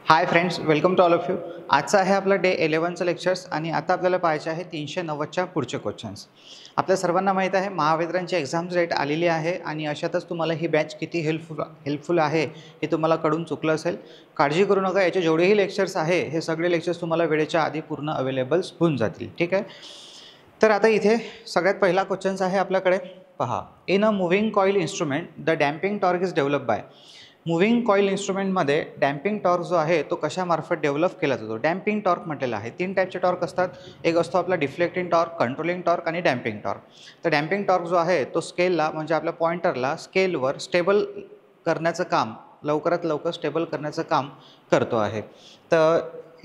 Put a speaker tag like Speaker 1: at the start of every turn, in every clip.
Speaker 1: High friends, welcome to all of you. आजचा आहे आपला डे 11चं लेक्चर्स आणि आता आपल्याला पाहायचे आहे 390च्या पुढचे क्वेश्चन्स. आपल्या सर्वांना माहीत आहे महावितरणची एक्झाम डेट आलेली आहे आणि अशातच तुम्हाला ही बॅच किती हेल्पफुल आहे हे तुम्हाला कळून चुकलं असेल. काळजी करू नका, याचे जेवढेही लेक्चर्स आहे हे सगळे लेक्चर्स तुम्हाला वेळेच्या आधी पूर्ण अवेलेबल्स होऊन जातील. ठीक आहे. तर आता इथे सगळ्यात पहिला क्वेश्चन्स आहे आपल्याकडे. पहा, in a moving coil instrument the damping torque is develop by. Moving coil इन्स्ट्रुमेंटमध्ये डॅम्पिंग टॉर्क जो आहे तो कशामार्फत डेव्हलप केला जातो. डॅम्पिंग टॉर्क म्हटलेला आहे. 3 टाईपचे टॉर्क असतात. एक असतो आपला डिफ्लेक्टिंग टॉर्क, कंट्रोलिंग टॉर्क आणि डॅम्पिंग टॉर्क. तर डॅम्पिंग टॉर्क जो आहे तो स्केलला म्हणजे आपल्या पॉइंटरला स्केलवर स्टेबल करण्याचं काम, लवकरात लवकर स्टेबल करण्याचं काम करतो आहे. तर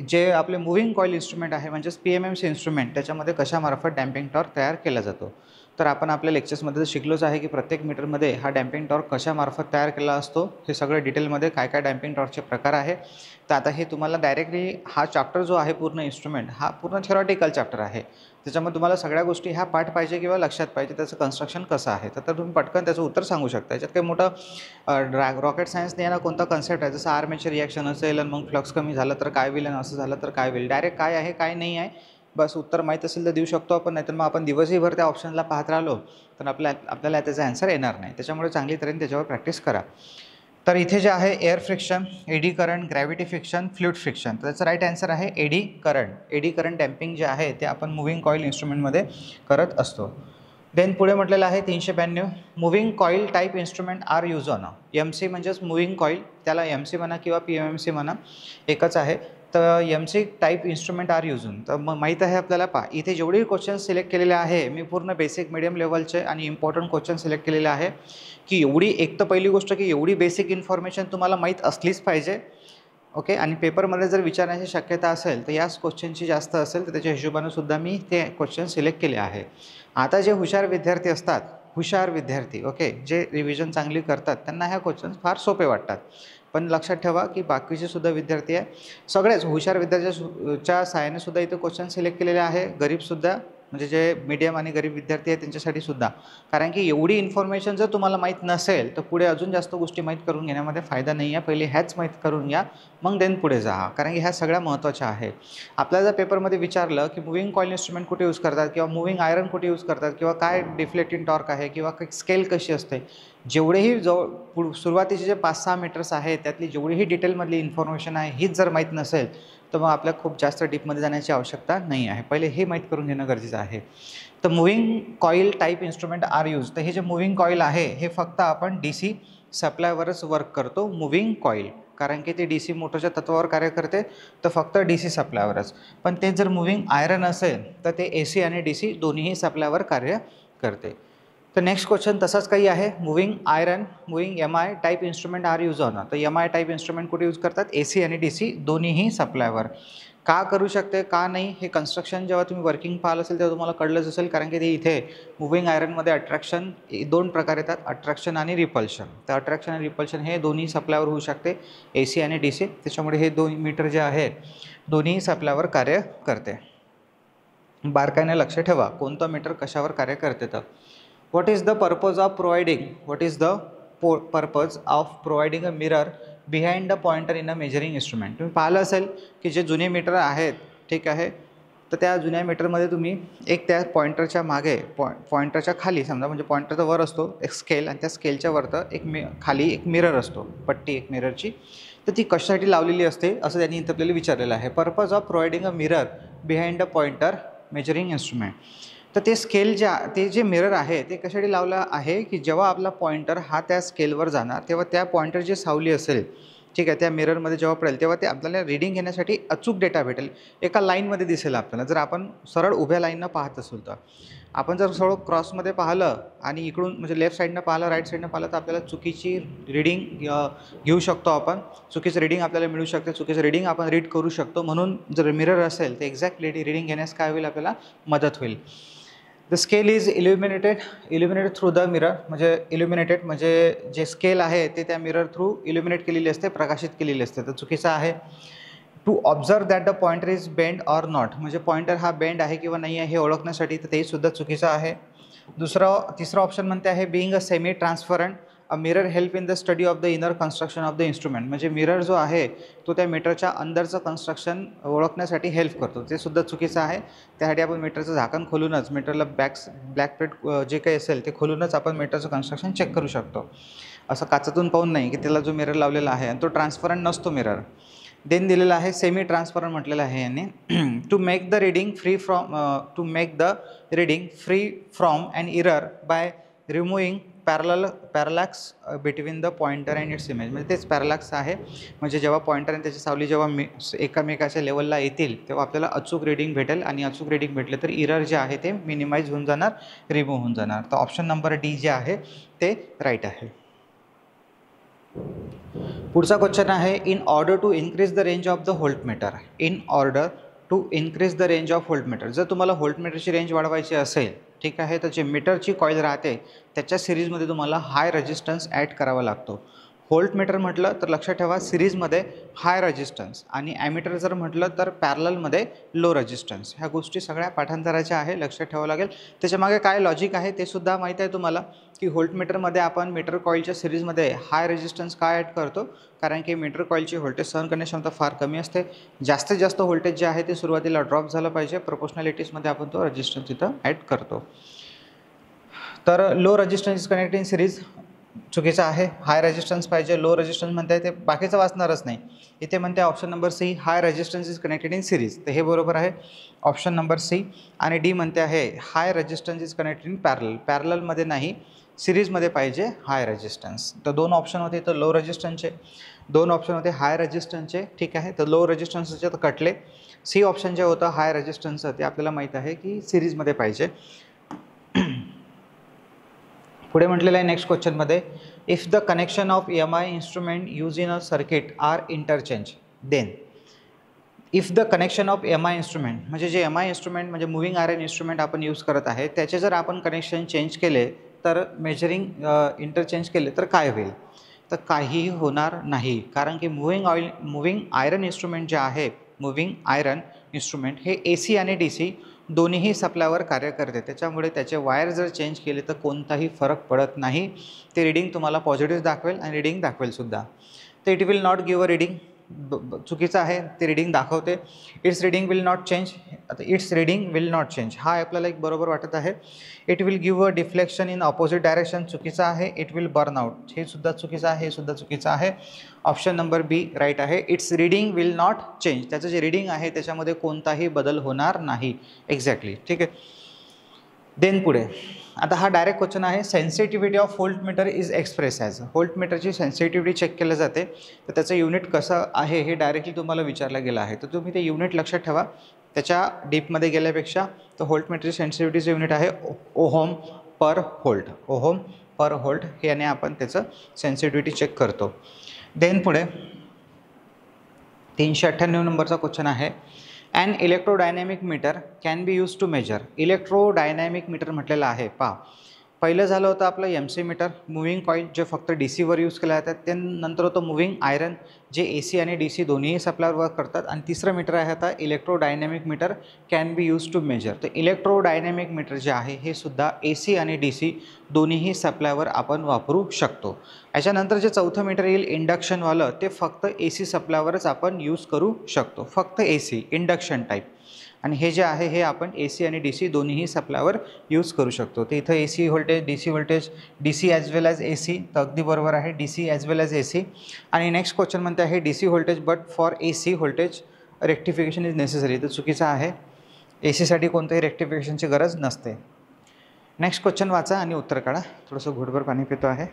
Speaker 1: जे आपले मूव्हिंग कॉईल इन्स्ट्रुमेंट आहे म्हणजेच PMMC इन्स्ट्रुमेंट, त्याच्यामध्ये कशामार्फत डॅम्पिंग टॉर्क तयार केला जातो. तर आपण आपल्या लेक्चर्समध्ये शिकलोच आहे की प्रत्येक मीटरमध्ये हा डॅम्पिंग टॉर्क कशामार्फत तयार केला असतो, हे सगळं डिटेलमध्ये काय काय डॅम्पिंग टॉर्कचे प्रकार आहे. तर आता हे तुम्हाला डायरेक्टली हा चॅप्टर जो आहे पूर्ण इन्स्ट्रुमेंट हा पूर्ण थेरॉटिकल चॅप्टर आहे. त्याच्यामध्ये तुम्हाला सगळ्या गोष्टी ह्या पाठ पाहिजे किंवा लक्षात पाहिजे त्याचं कन्स्ट्रक्शन कसं आहे. तर तुम्ही पटकन त्याचं उत्तर सांगू शकता. याच्यात काही मोठं रॉकेट सायन्स नाही ना, कोणता कन्सेप्ट आहे. जसं आर्मेचर रिॲक्शन असेल आणि मग फ्लक्स कमी झालं तर काय होईल आणि असं झालं तर काय होईल. डायरेक्ट काय आहे काय नाही आहे बस उत्तर माहीत असेल तर देऊ शकतो आपण, नाहीतर मग आपण दिवसभर त्या ऑप्शनला पाहत राहिलो तर आपल्याला त्याचा आन्सर येणार नाही. त्याच्यामुळे चांगली तऱ्हेने त्याच्यावर प्रॅक्टिस करा. तर इथे जे आहे air friction, eddy current, gravity friction, fluid friction, तर त्याचं राईट आन्सर आहे eddy current. Eddy current damping जे आहे ते आपण मूव्हिंग कॉईल इन्स्ट्रुमेंटमध्ये करत असतो. देन पुढे म्हटलेलं आहे 392, moving coil type instrument are use on. MC म्हणजेच मूव्हिंग कॉईल, त्याला MC म्हणा किंवा PMMC म्हणा एकच आहे. तर MC टाईप इन्स्ट्रुमेंट आर यूजन. तर मग माहीत आहे आपल्याला. पहा, इथे जेवढे क्वेश्चन सिलेक्ट केलेले आहे मी पूर्ण बेसिक मीडियम लेवलचे आणि इम्पॉर्टंट क्वेश्चन सिलेक्ट केलेले आहे की एवढी एक तर पहिली गोष्ट की एवढी बेसिक इन्फॉर्मेशन तुम्हाला माहीत असलीच पाहिजे. ओके. आणि पेपरमध्ये जर विचारण्याची शक्यता असेल तर याच क्वेश्चनची जास्त असेल तर त्याच्या हिशोबाने सुद्धा मी ते क्वेश्चन सिलेक्ट केले आहे. आता जे हुशार विद्यार्थी असतात, हुशार विद्यार्थी ओके, जे रिव्हिजन चांगली करतात त्यांना ह्या क्वेश्चन्स फार सोपे वाटतात. पण लक्षात ठेवा की बाकीचे सुद्धा विद्यार्थी आहे, सगळेच हुशार विद्यार्थ्याच्या सहाय्याने सुद्धा इथे क्वेश्चन सिलेक्ट केलेले आहे. गरीबसुद्धा म्हणजे जे मीडियम आणि गरीब विद्यार्थी आहेत त्यांच्यासाठी सुद्धा. कारण की एवढी इन्फॉर्मेशन जर तुम्हाला माहीत नसेल तर पुढे अजून जास्त गोष्टी माहीत करून घेण्यामध्ये फायदा नाही आहे. पहिले ह्याच माहीत करून घ्या, मग देन पुढे जा. कारण की ह्या सगळ्या महत्त्वाच्या आहे. आपल्याला जर पेपरमध्ये विचारलं की मूव्हिंग कॉईल इन्स्ट्रुमेंट कुठे यूज करतात किंवा मूव्हिंग आयरन कुठे यूज करतात किंवा काय डिफ्लेक्टिंग टॉर्क आहे किंवा स्केल कशी असते, जेवढेही सुरुवातीचे जे 5-6 मीटर्स आहेत त्यातली जेवढीही डिटेलमधली इन्फॉर्मेशन आहे हीच जर माहीत नसेल तर मग आपल्याला खूप जास्त डीपमध्ये जाण्याची आवश्यकता नाही आहे. पहिले हे माहीत करून घेणं गरजेचं आहे. तर moving coil type instrument are use. तर हे जे मूव्हिंग कॉईल आहे हे फक्त आपण DC सप्लायवरच वर्क करतो. मूव्हिंग कॉईल कारण की ते DC मोटरच्या तत्वावर कार्य करते, तर फक्त DC सप्लायवरच. पण ते जर मूव्हिंग आयरन असेल तर ते AC आणि DC दोन्हीही सप्लायवर कार्य करते. तर नेक्स्ट क्वेश्चन तसाच काही आहे. Moving iron, moving MI type instrument are use on. तर MI टाईप इन्स्ट्रुमेंट कुठे यूज करतात? AC आणि DC दोन्हीही सप्लायवर. का करू शकते का नाही हे कन्स्ट्रक्शन जेव्हा तुम्ही वर्किंग पाहाल असेल तेव्हा तुम्हाला कळलंच असेल. कारण की ते इथे मूव्हिंग आयरनमध्ये अट्रॅक्शन 2 प्रकार येतात, अट्रॅक्शन आणि रिपल्शन. तर अट्रॅक्शन आणि रिपल्शन हे दोन्ही सप्लायवर होऊ शकते, AC आणि DC. त्याच्यामुळे हे 2 मीटर जे आहे दोन्ही सप्लायवर कार्य करते. बारकाईने लक्ष ठेवा कोणतं मीटर कशावर कार्य करते. तर What is the purpose of providing a mirror behind the pointer in a measuring instrument? तुम्ही पाहिलं असेल की जे जुने मीटर आहेत, ठीक आहे, तर त्या जुन्या मीटरमध्ये तुम्ही एक त्या पॉइंटरच्या मागे पॉइंटरच्या खाली समजा, म्हणजे पॉइंटरचा वर असतो एक स्केल आणि त्या स्केलच्या वरतं खाली एक मिरर असतो, पट्टी एक मिररची. तर ती कशासाठी लावलेली असते असं त्यांनी इथं आपल्याला विचारलेलं आहे. Purpose of providing a mirror behind the pointer measuring instrument. तर ते जे मिरर आहे ते कशासाठी लावलं आहे की जेव्हा आपला पॉइंटर हा त्या स्केलवर जाणार तेव्हा त्या पॉइंटर जी सावली असेल, ठीक आहे, त्या मिररमध्ये जेव्हा पडेल तेव्हा ते आपल्याला रीडिंग घेण्यासाठी अचूक डेटा भेटेल. एका लाईनमध्ये दिसेल आपल्याला. जर आपण सरळ उभ्या लाईननं पाहत असू तर, आपण जर सरळ क्रॉसमध्ये पाहिलं आणि इकडून म्हणजे लेफ्ट साईडनं पाहिलं, राईट साईडनं पाहिलं तर आपल्याला चुकीची रीडिंग घेऊ शकतो आपण. चुकीचं रीडिंग आपल्याला मिळू शकते, चुकीचं रीडिंग आपण रीड करू शकतो. म्हणून जर मिरर असेल तर एक्झॅक्ट रीडिंग घेण्यास काय होईल, आपल्याला मदत होईल. The scale is illuminated through the mirror. म्हणजे इल्युमिनेटेड म्हणजे जे स्केल आहे ते त्या मिरर थ्रू इल्युमिनेट केलेली असते, प्रकाशित केलेली असते. तर चुकीचं आहे. To observe that the pointer is bend or not. म्हणजे पॉइंटर हा बेंड आहे किंवा नाही आहे हे ओळखण्यासाठी, तर तेही सुद्धा चुकीचं आहे. तिसरं ऑप्शन म्हणते आहे being a semi transparent a mirror help in the study of the inner construction of the instrument, म्हणजे मिरर जो आहे तो त्या मीटरच्या अंदरचं कन्स्ट्रक्शन ओळखण्यासाठी हेल्प करतो, ते सुद्धा चुकीचं आहे. त्यासाठी आपण मीटरचं झाकण खोलूनच मीटरला ब्लॅक प्लेट जे काही असेल ते खोलूनच आपण मीटरचं कन्स्ट्रक्शन चेक करू शकतो, असं काचातून पाहून नाही की त्याला जो मिरर लावलेला आहे आणि तो ट्रान्सपरंट नसतो मिरर. देन दिलेला आहे सेमी ट्रान्सपरंट म्हटलेलं आहे यांनी. To make the reading free from an error by removing parallax between the pointer and its image, म्हणजे तेच पॅरलॅक्स आहे, म्हणजे जेव्हा पॉइंटर आणि त्याची सावली जेव्हा एकामेकाच्या लेवलला येतील तेव्हा आपल्याला अचूक रीडिंग भेटेल, आणि अचूक रीडिंग भेटले तर इरर जे आहे ते मिनिमाइज होऊन जाणार, रिमूव्ह होऊन जाणार. तर ऑप्शन नंबर डी जे आहे ते राईट आहे. पुढचा क्वेश्चन आहे in order to increase the range of the voltmeter. In order to increase the range of voltmeter, जर तुम्हाला व्होल्टमीटरची रेंज वाढवायची असेल, ठीक आहे, तर जे मीटरची कॉईल राहते त्याच्या सिरीजमध्ये तुम्हाला हाय रेजिस्टन्स ॲड करावा लागतो. व्होल्टमीटर म्हटलं तर लक्षात ठेवा सिरीजमध्ये हाय रेजिस्टन्स, आणि ॲमीटर जर म्हटलं तर पॅरललमध्ये लो रेजिस्टन्स. ह्या गोष्टी सगळ्या पाठांतराच्या आहे, लक्षात ठेवावं लागेल. त्याच्यामागे काय लॉजिक आहे ते सुद्धा माहीत आहे तुम्हाला, की व्होल्टमीटरमध्ये आपण मीटर कॉईलच्या सिरीजमध्ये हाय रेजिस्टन्स काय ॲड करतो, कारण की मीटर कॉईलची व्होल्टेज सहन करण्याची क्षमता फार कमी असते. जास्तीत जास्त व्होल्टेज जे आहे ते सुरुवातीला ड्रॉप झालं पाहिजे, प्रोपोर्शनॅलिटीजमध्ये आपण तो रेजिस्टन्स तिथं ॲड करतो. तर low resistance is connected in series चुकीचं आहे. हाय रेजिस्टन्स पाहिजे, लो रेजिस्टन्स म्हणताय ते बाकीचं वाचणारच नाही. इथे म्हणते option number C high resistance is connected in series, तर हे बरोबर आहे ऑप्शन नंबर सी. आणि डी म्हणते आहे high resistance is connected in पॅरललमध्ये नाही, सिरीजमध्ये पाहिजे हाय रेजिस्टन्स. तर दोन ऑप्शन होते, तर लो रेजिस्टन्सचे, दोन ऑप्शन होते हाय रेजिस्टन्सचे, ठीक आहे. तर लो रेजिस्टन्सचे तर कटले. सी ऑप्शन जे होतं हाय रेजिस्टन्सचं ते आपल्याला माहीत आहे की सिरीजमध्ये पाहिजे. पुढे म्हटलेलं आहे नेक्स्ट क्वेश्चनमध्ये, if the connection of EMI instrument use in a circuit are interchange then. If the connection of EMI instrument, म्हणजे जे EMI इन्स्ट्रुमेंट म्हणजे मुव्हिंग आयरन इन्स्ट्रुमेंट आपण यूज करत आहे त्याचे जर आपण कनेक्शन चेंज केले तर मेजरिंग इंटरचेंज केले तर काय होईल, तर काहीही होणार नाही. कारण की मुव्हिंग आयरन इन्स्ट्रुमेंट जे आहे, मुव्हिंग आयरन इन्स्ट्रुमेंट हे AC आणि DC दोन्हीही सप्लायवर कार्य करते, त्याच्यामुळे त्याचे वायर जर चेंज केले तर कोणताही फरक पडत नाही. ते रीडिंग तुम्हाला पॉझिटिव्ह दाखवेल आणि रीडिंग दाखवेल सुद्धा. तर it will not give a reading, चुकीचं आहे, ते रीडिंग दाखवते. Its reading will not change, आता its reading will not change हा आपल्याला एक बरोबर वाटत आहे. It will give a deflection in opposite direction, चुकीचं आहे. इट विल बर्न आउट, हे सुद्धा चुकीचं आहे, हे सुद्धा चुकीचं आहे. ऑप्शन नंबर बी राईट आहे. It's reading will not change, त्याचं जे रीडिंग आहे त्याच्यामध्ये कोणताही बदल होणार नाही. एक्झॅक्टली, ठीक आहे. देन पुढे आता हा डायरेक्ट क्वेश्चन आहे, sensitivity of voltmeter is express as. व्होल्टमीटरची सेन्सिटिव्हिटी चेक केलं जाते तर त्याचं युनिट कसं आहे हे डायरेक्टली तुम्हाला विचारलं गेलं आहे, तर तुम्ही ते युनिट लक्षात ठेवा. त्याच्या डीपमध्ये गेल्यापेक्षा तर व्होल्टमीटरची सेन्सिटिव्हिटीचं युनिट आहे ओहम पर व्होल्ट. ओहम पर व्होल्ट याने आपण त्याचं सेन्सिटिव्हिटी चेक करतो. देन पुढे 398 नंबरचा क्वेश्चन आहे, an electrodynamic meter can be use to measure. Electrodynamic meter म्हटलेलं आहे. पहा, पहिलं झालं होतं आपलं MC मीटर, मुव्हिंग कॉईल जे फक्त DCवर यूज केले जातात. त्यानंतर होतं मुव्हिंग आयरन जे AC आणि DC दोन्हीही सप्लायवर वर्क करतात. आणि तिसरं मीटर आहे आता electrodynamic meter can be use to measure. तर इलेक्ट्रोडायनॅमिक मीटर जे आहे हे सुद्धा AC आणि DC दोन्हीही सप्लायवर आपण वापरू शकतो. याच्यानंतर जे चौथं मीटर येईल इंडक्शनवालं, ते फक्त AC सप्लायवरच आपण यूज करू शकतो, फक्त AC इंडक्शन टाईप. आणि हे जे आहे हे आपण AC आणि DC दोन्हीही सप्लायवर यूज करू शकतो. तर इथं AC voltage, DC voltage, DC as well as AC, तर अगदी बरोबर आहे, DC as well as AC. आणि नेक्स्ट क्वेश्चन म्हणते आहे DC voltage but for AC voltage rectification is necessary. तर चुकीचं आहे, ACसाठी कोणत्याही रेक्टिफिकेशनची गरज नसते. नेक्स्ट क्वेश्चन वाचा आणि उत्तर काढा. थोडंसं घोटभर पाणी पितो आहे.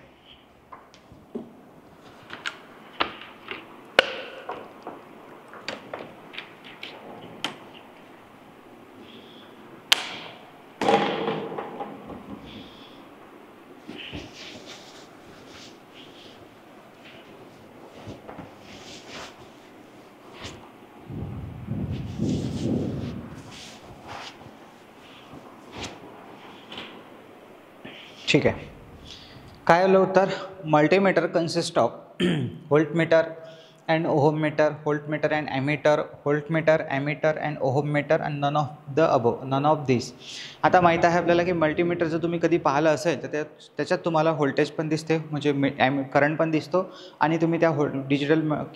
Speaker 1: ठीक आहे, काय आलं उत्तर, multimeter consist of voltmeter, and ohm meter, voltmeter and ammeter, voltmeter, ammeter and ohm meter and none of the above, none of these. आता माहीत आहे आपल्याला की मल्टीमीटर जर तुम्ही कधी पाहिलं असेल तर त्याच्यात तुम्हाला व्होल्टेज पण दिसते, म्हणजे करंट पण दिसतो, आणि तुम्ही त्या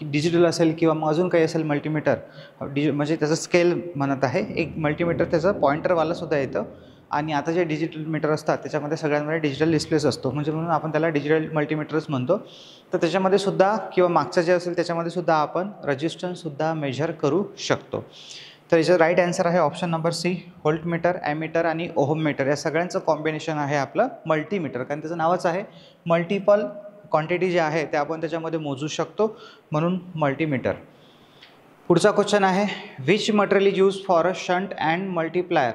Speaker 1: डिजिटल असेल किंवा मग अजून काही असेल मल्टीमीटर म्हणजे त्याचं स्केल म्हणत आहे. एक मल्टीमीटर त्याचं पॉइंटरवाला सुद्धा येतं, आणि आता जे डिजिटल मीटर असतात त्याच्यामध्ये सगळ्यांमध्ये डिजिटल डिस्प्लेस असतो, म्हणजे म्हणून आपण त्याला डिजिटल मल्टीमीटरच म्हणतो. तर त्याच्यामध्ये सुद्धा किंवा मागचं जे असेल त्याच्यामध्ये सुद्धा आपण रेजिस्टन्ससुद्धा मेजर करू शकतो. तर याचं राईट आन्सर आहे option number C, voltmeter, ammeter आणि ओहममीटर या सगळ्यांचं कॉम्बिनेशन आहे आपलं मल्टीमीटर, कारण त्याचं नावच आहे. मल्टिपल क्वांटिटी जे आहे ते आपण त्याच्यामध्ये मोजू शकतो, म्हणून मल्टीमीटर. पुढचा क्वेश्चन आहे, which material is use for a shunt and multiplier.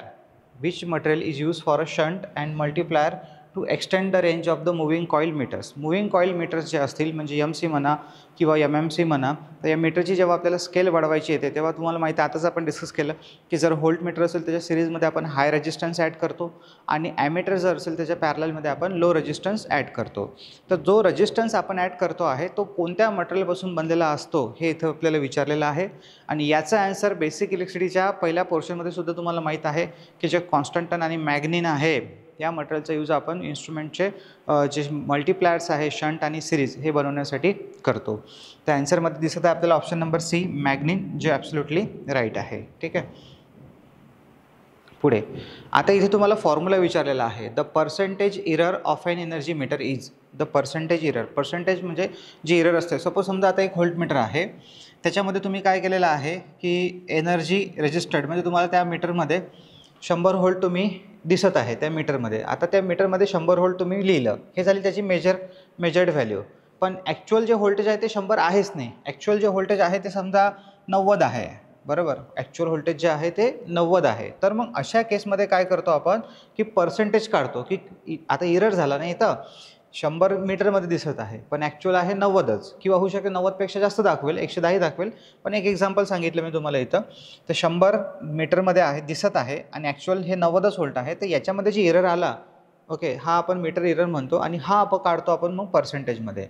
Speaker 1: Which material is used for a shunt and multiplier to extend the range of the moving coil meters. Moving coil meters जे असतील, म्हणजे MC म्हणा किंवा MMC म्हणा, तर या मीटरची जेव्हा आपल्याला स्केल वाढवायची येते तेव्हा तुम्हाला माहिती आहे, आताच आपण डिस्कस केलं की जर व्होल्ट मीटर असेल त्याच्या सिरीजमध्ये आपण हाय रेजिस्टन्स ॲड करतो, आणि ॲमीटर जर असेल त्याच्या पॅरललमध्ये आपण लो रेजिस्टन्स ॲड करतो. तर जो रेजिस्टन्स आपण ॲड करतो आहे तो कोणत्या मटेरियलपासून बनलेला असतो हे इथं आपल्याला विचारलेलं आहे. आणि याचा आन्सर बेसिक इलेक्ट्रिसिटीच्या पहिल्या पोर्शनमध्ये सुद्धा तुम्हाला माहीत आहे की जे कॉन्स्टंटन आणि मॅग्नीन आहे या मटेरियलचा यूज आपण इन्स्ट्रुमेंटचे जे मल्टीप्लायर्स आहे शंट आणि सिरीज हे बनवण्यासाठी करतो. त्या आन्सरमध्ये दिसत आहे आपल्याला ऑप्शन नंबर सी, मॅग्नीन, जे ॲब्सोल्युटली राईट आहे. ठीक आहे. पुढे आता इथे तुम्हाला फॉर्म्युला विचारलेला आहे, the percentage error of an energy meter is. The percentage error, percentage म्हणजे जी इरर असते. सपोज समजा आता एक व्होल्टमीटर आहे, त्याच्यामध्ये तुम्ही काय केलेलं आहे की एनर्जी रजिस्टर्ड, म्हणजे तुम्हाला त्या मीटरमध्ये 100 व्होल्ट तुम्ही दिसत आहे त्या मीटरमध्ये. आता त्या मीटरमध्ये 100 व्होल्ट तुम्ही लिहिलं, हे झाली त्याची मेजर्ड व्हॅल्यू. पण ॲक्च्युअल जे व्होल्टेज आहे ते 100 आहेच नाही. ॲक्च्युअल जे व्होल्टेज आहे ते समजा 90 आहे, बरोबर. ॲक्च्युअल व्होल्टेज जे आहे ते 90 आहे. तर मग अशा केसमध्ये काय करतो आपण की पर्सेंटेज काढतो, की आता इरर झाला नाही, तर 100 मीटरमध्ये दिसत आहे पण ॲक्च्युअल आहे 90च, किंवा होऊ शकते 90पेक्षा जास्त दाखवेल, 110 दाखवेल. पण एक एक्झाम्पल सांगितलं मी तुम्हाला इथं, तर 100 मीटरमध्ये आहे दिसत आहे आणि ॲक्च्युअल हे 90च व्होल्ट आहे. तर याच्यामध्ये जी इरर आला, ओके, हा आपण मीटर इरर म्हणतो, आणि हा आपण काढतो आपण मग पर्सेंटेजमध्ये.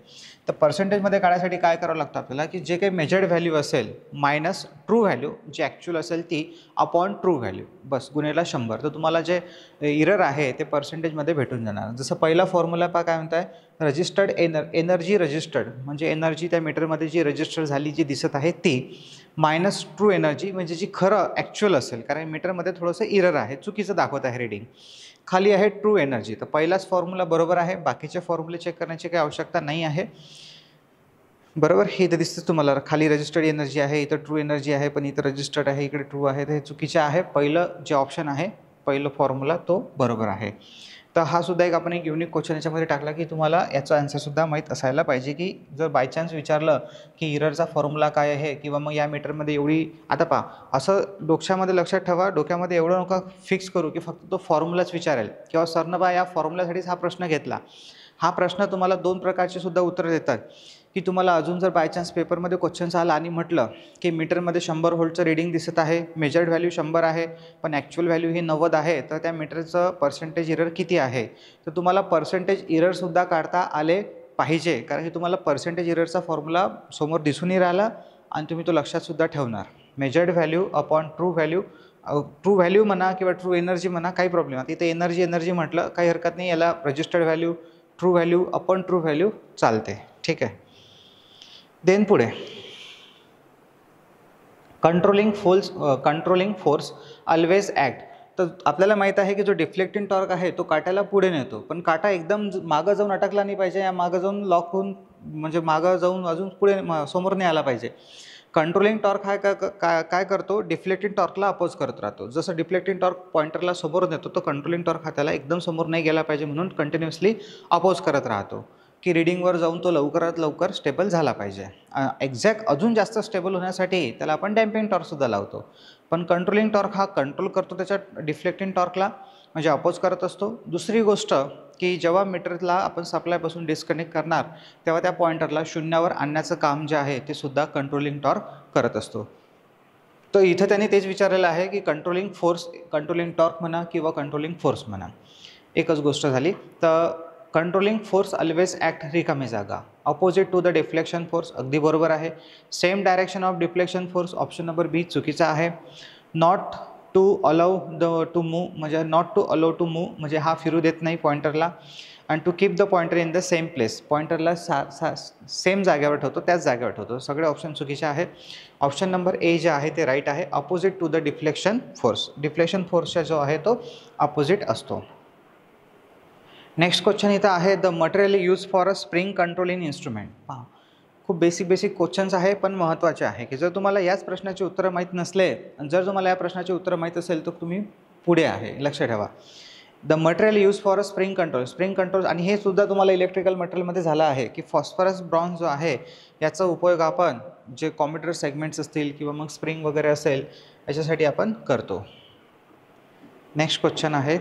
Speaker 1: तर पर्सेंटेजमध्ये काढायसाठी काय करावं लागतं आपल्याला की जे काही मेजर्ड व्हॅल्यू असेल मायनस ट्रू व्हॅल्यू जी ॲक्च्युअल असेल ती अपॉन ट्रू व्हॅल्यू, बस गुणेला 100. तर तुम्हाला जे इरर आहे ते पर्सेंटेजमध्ये भेटून जाणार. जसं पहिला फॉर्म्युला काय म्हणत आहे, रजिस्टर्ड एनर्जी रजिस्टर्ड, म्हणजे एनर्जी त्या मीटरमध्ये जी रजिस्टर झाली जी दिसत आहे ती, मायनस ट्रू एनर्जी म्हणजे जी खरं ॲक्च्युअल असेल, कारण मीटरमध्ये थोडंसं इरर आहे, चुकीचं दाखवत आहे रीडिंग, खाली आहे ट्रू एनर्जी. तर पहिलाच फॉर्म्युला बरोबर आहे, बाकीचे फॉर्म्युले चेक करण्याची काही आवश्यकता नाही आहे, बरोबर. हे इथं दिसतं तुम्हाला, खाली रजिस्टर्ड एनर्जी आहे, इथं ट्रू एनर्जी आहे, पण इथं रजिस्टर्ड आहे, इकडे ट्रू आहे, तर हे चुकीचे आहे. पहिलं जे ऑप्शन आहे, पहिलं फॉर्म्युला तो बरोबर आहे. तर हा सुद्धा एक युनिक क्वेश्चन याच्यामध्ये टाकला की तुम्हाला याचा आन्सरसुद्धा माहीत असायला पाहिजे, की जर बाय चान्स विचारलं की इररचा फॉर्म्युला काय आहे किंवा मग या मीटरमध्ये एवढी, आता पहा असं डोक्यामध्ये लक्षात ठेवा, डोक्यामध्ये एवढं नका फिक्स करू की फक्त तो फॉर्म्युलाच विचारेल किंवा सरनं बा या फॉर्म्युलासाठीच हा प्रश्न घेतला. हा प्रश्न तुम्हाला 2 प्रकारचे सुद्धा उत्तरं देतात, की तुम्हाला अजून जर बाय चान्स पेपरमध्ये क्वेश्चन्स आला आणि म्हटलं की मीटरमध्ये 100 व्होल्टचं रीडिंग दिसत आहे, मेजर्ड व्हॅल्यू 100 आहे पण ॲक्च्युअल व्हॅल्यू ही 90 आहे, तर त्या मीटरचं पर्सेंटेज इरर किती आहे. तर तुम्हाला पर्सेंटेज इररसुद्धा काढता आले पाहिजे, कारण की तुम्हाला पर्सेंटेज इररचा फॉर्म्युला समोर दिसूनही राहिला आणि तुम्ही तो लक्षातसुद्धा ठेवणार. Measured value upon true value, true value म्हणा किंवा ट्रू एनर्जी म्हणा, काही प्रॉब्लेम नाही. इथे एनर्जी म्हटलं काही हरकत नाही, याला registered value, true value upon true value चालते. ठीक आहे. देन पुढे कंट्रोलिंग फोर्स ऑलवेज ॲक्ट. तर आपल्याला माहीत आहे की जो डिफ्लेक्टिंग टॉर्क आहे तो काट्याला पुढे नेतो, पण काटा एकदम मागं जाऊन अटकला नाही पाहिजे, या मागं जाऊन लॉक होऊन, म्हणजे मागं जाऊन अजून पुढे समोर नाही आला पाहिजे. कंट्रोलिंग टॉर्क हा काय करतो, डिफ्लेक्टिंग टॉर्कला अपोज करत राहतो. जसं डिफ्लेक्टिंग टॉर्क पॉइंटरला समोर नेतो, तो कंट्रोलिंग टॉर्क हा त्याला एकदम समोर नाही गेला पाहिजे म्हणून कंटिन्युअसली अपोज करत राहतो, की रीडिंगवर जाऊन तो लवकरात लवकर स्टेबल झाला पाहिजे. एक्झॅक्ट अजून जास्त स्टेबल होण्यासाठी त्याला आपण डॅम्पिंग टॉर्कसुद्धा लावतो. पण कंट्रोलिंग टॉर्क हा कंट्रोल करतो त्याच्या डिफ्लेक्टिंग टॉर्कला, म्हणजे अपोज करत असतो. दुसरी गोष्ट की जेव्हा मीटरला आपण सप्लायपासून डिस्कनेक्ट करणार तेव्हा त्या पॉइंटरला शून्यावर आणण्याचं काम जे आहे ते सुद्धा कंट्रोलिंग टॉर्क करत असतो. तर इथं त्यांनी तेच विचारलेलं आहे की कंट्रोलिंग टॉर्क म्हणा किंवा कंट्रोलिंग फोर्स म्हणा, एकच गोष्ट झाली. तर कंट्रोलिंग फोर्स ऑलवेज ॲक्ट रिकामी जागा, opposite to the deflection force अगदी बरोबर आहे. Same direction of deflection force option number B चुकीचा आहे. Not to allow to move म्हणजे not to allow to move म्हणजे हा फिरू देत नाही पॉइंटरला. And to keep the pointer in the same place, पॉइंटरला सेम जागेवर ठेवतो, त्याच जागेवर ठेवतो. सगळे ऑप्शन चुकीचे आहेत. ऑप्शन नंबर ए जे आहे ते राईट आहे. Opposite to the deflection force, deflection फोर्सचा जो आहे तो अपोजिट असतो. नेक्स्ट क्वेश्चन इथं आहे the material use for a spring control in instrument. पहा खूप बेसिक क्वेश्चन्स आहे पण महत्त्वाचे आहे की जर तुम्हाला याच प्रश्नाचे उत्तरं माहीत नसले, जर तुम्हाला या प्रश्नाचे उत्तरं माहीत असेल तर तुम्ही पुढे आहे, लक्ष ठेवा. The material use for a spring control आणि हे सुद्धा तुम्हाला इलेक्ट्रिकल मटेरियलमध्ये झालं आहे की फॉस्फरस ब्रॉन्झ जो आहे याचा उपयोग आपण जे कॉम्प्युटर सेगमेंट्स असतील किंवा मग स्प्रिंग वगैरे असेल याच्यासाठी आपण करतो. नेक्स्ट क्वेश्चन आहे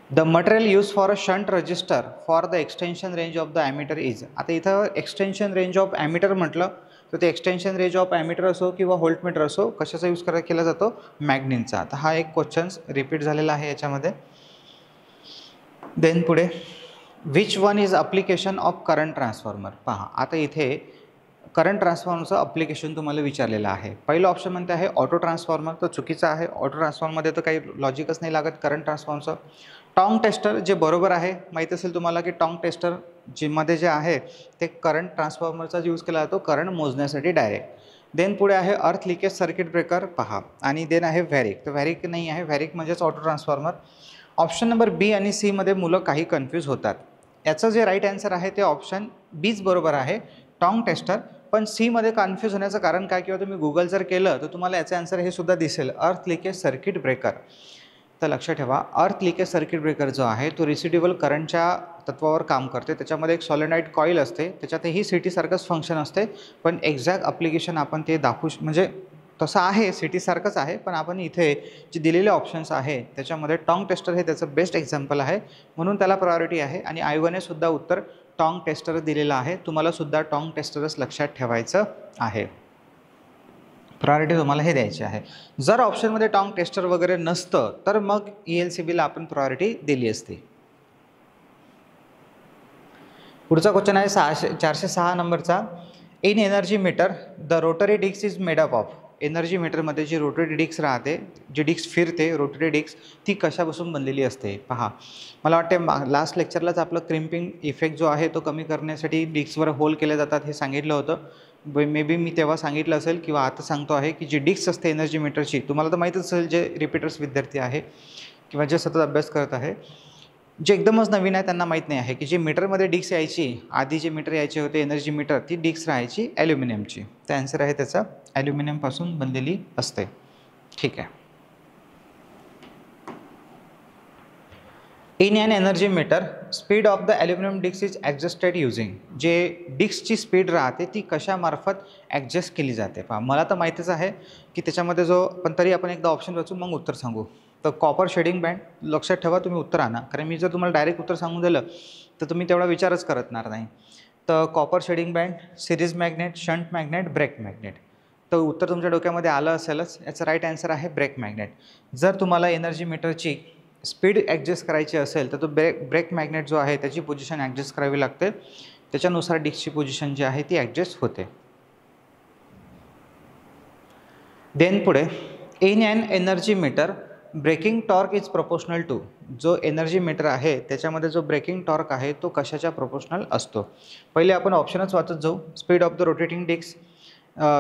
Speaker 1: the material use for a shunt resistor for the extension range of the ammeter is. आता इथं एक्सटेन्शन रेंज ऑफ ॲमीटर म्हटलं तर ते एक्सटेन्शन रेंज ऑफ ॲमीटर असो किंवा व्होल्टमीटर असो कशाचा यूज केला जातो, मॅग्नीनचा. आता हा एक क्वेश्चन रिपीट झालेला आहे याच्यामध्ये. देन पुढे which one is application of current transformer. पहा आता इथे करंट ट्रान्सफॉर्मरचं अप्लिकेशन तुम्हाला विचारलेलं आहे. पहिलं ऑप्शन म्हणते आहे ऑटो ट्रान्सफॉर्मर, तर चुकीचं आहे. ऑटो ट्रान्सफॉर्मरमध्ये तर काही लॉजिकच नाही लागत करंट ट्रान्सफॉर्मरचं. टॉंग टेस्टर जे बरोबर आहे, माहीत असेल तुम्हाला की टॉंग टेस्टर मध्ये जे आहे ते करंट ट्रान्सफॉर्मरचा यूज केला जातो करंट मोजण्यासाठी डायरेक्ट. देन पुढे आहे अर्थ लिकेज सर्किट ब्रेकर पहा, आणि देन आहे व्हॅरिक. तर व्हॅरिक नाही आहे, व्हॅरिक म्हणजेच ऑटो ट्रान्सफॉर्मर. ऑप्शन नंबर बी आणि सी मध्ये मुलं काही कन्फ्यूज होतात. याचं जे राईट आन्सर आहे ते ऑप्शन बीच बरोबर आहे, टॉंग टेस्टर. पण सी मध्ये कन्फ्यूज होण्याचं कारण काय, किंवा तुम्ही गुगल जर केलं तर तुम्हाला याचं आन्सर हे सुद्धा दिसेल, अर्थ लिकेज सर्किट ब्रेकर. तर लक्षात ठेवा अर्थ लिकेज सर्किट ब्रेकर जो आहे तो रेसिड्युअल करंटच्या तत्वावर काम करते. त्याच्यामध्ये एक सॉलिनॉइड कॉईल असते, त्याच्यातही सिटीसारखंच फंक्शन असते, पण एक्झॅक्ट ॲप्लिकेशन आपण ते दाखवू म्हणजे तसं आहे सिटीसारखंच आहे, पण आपण इथे जे दिलेले ऑप्शन्स आहे त्याच्यामध्ये टॉंग टेस्टर हे त्याचं बेस्ट एक्झाम्पल आहे म्हणून त्याला प्रायोरिटी आहे. आणि आयोगाने सुद्धा उत्तर टॉंग टेस्टर दिलेलं आहे. तुम्हाला सुद्धा टॉंग टेस्टरच लक्षात ठेवायचं आहे, प्रायोरिटी तुम्हाला हे द्यायची आहे. जर ऑप्शनमध्ये टॉंग टेस्टर वगैरे नसतं तर मग ELCBला आपण प्रायोरिटी दिली असती. पुढचा क्वेश्चन आहे 406 नंबरचा. In energy meter the rotary disc is made up of. Energy मीटरमध्ये जी रोटरी डिस्क राहते, जी डिस्क फिरते रोटरी डिस्क, ती कशापासून बनलेली असते. पहा मला वाटते लास्ट लेक्चरलाच आपलं क्रिम्पिंग इफेक्ट जो आहे तो कमी करण्यासाठी डिस्कवर होल केले जातात हे सांगितलं होतं. मे बी मी तेव्हा सांगितलं असेल किंवा आता सांगतो आहे की जी डिस्क असते एनर्जी मीटरची, तुम्हाला तर माहीतच असेल जे रिपीटर्स विद्यार्थी आहे किंवा जे सतत अभ्यास करत आहे, जे एकदमच नवीन आहे त्यांना माहीत नाही आहे की जे मीटरमध्ये डिस्क यायची, आधी जे मीटर यायचे होते एनर्जी मीटर, ती डिस्क राहायची ॲल्युमिनियमची. तर आन्सर आहे त्याचा ॲल्युमिनियमपासून बनलेली असते. ठीक आहे. In an energy meter speed of the aluminium disc is adjusted using. जे डिस्कची स्पीड राहते ती कशामार्फत ॲडजस्ट केली जाते. पहा मला तर माहितीच आहे की त्याच्यामध्ये जो, पण तरी आपण एकदा ऑप्शन वाचू मग उत्तर सांगू. तर कॉपर शेडिंग बँड, लक्षात ठेवा तुम्ही उत्तर आणा, कारण मी जर तुम्हाला डायरेक्ट उत्तर सांगून दिलं तर तुम्ही तेवढा विचारच करणार नाही. तर copper shading band, series magnet, shunt magnet, brake magnet. तर उत्तर तुमच्या डोक्यामध्ये आलं असेलच. याचं राईट आन्सर आहे ब्रेक मॅग्नेट. जर तुम्हाला एनर्जी मीटरची स्पीड ॲडजस्ट करायची असेल तर तो ब्रेक मॅग्नेट जो आहे त्याची पोझिशन ॲडजस्ट करावी लागते, त्याच्यानुसार डिस्कची पोझिशन जी आहे ती ॲडजस्ट होते. देन पुढे in an energy meter braking torque is proportional to. जो एनर्जी मीटर आहे त्याच्यामध्ये जो ब्रेकिंग टॉर्क आहे तो कशाच्या प्रोपोर्शनल असतो. पहिले आपण ऑप्शनच वाचत जाऊ. Speed of the rotating disc,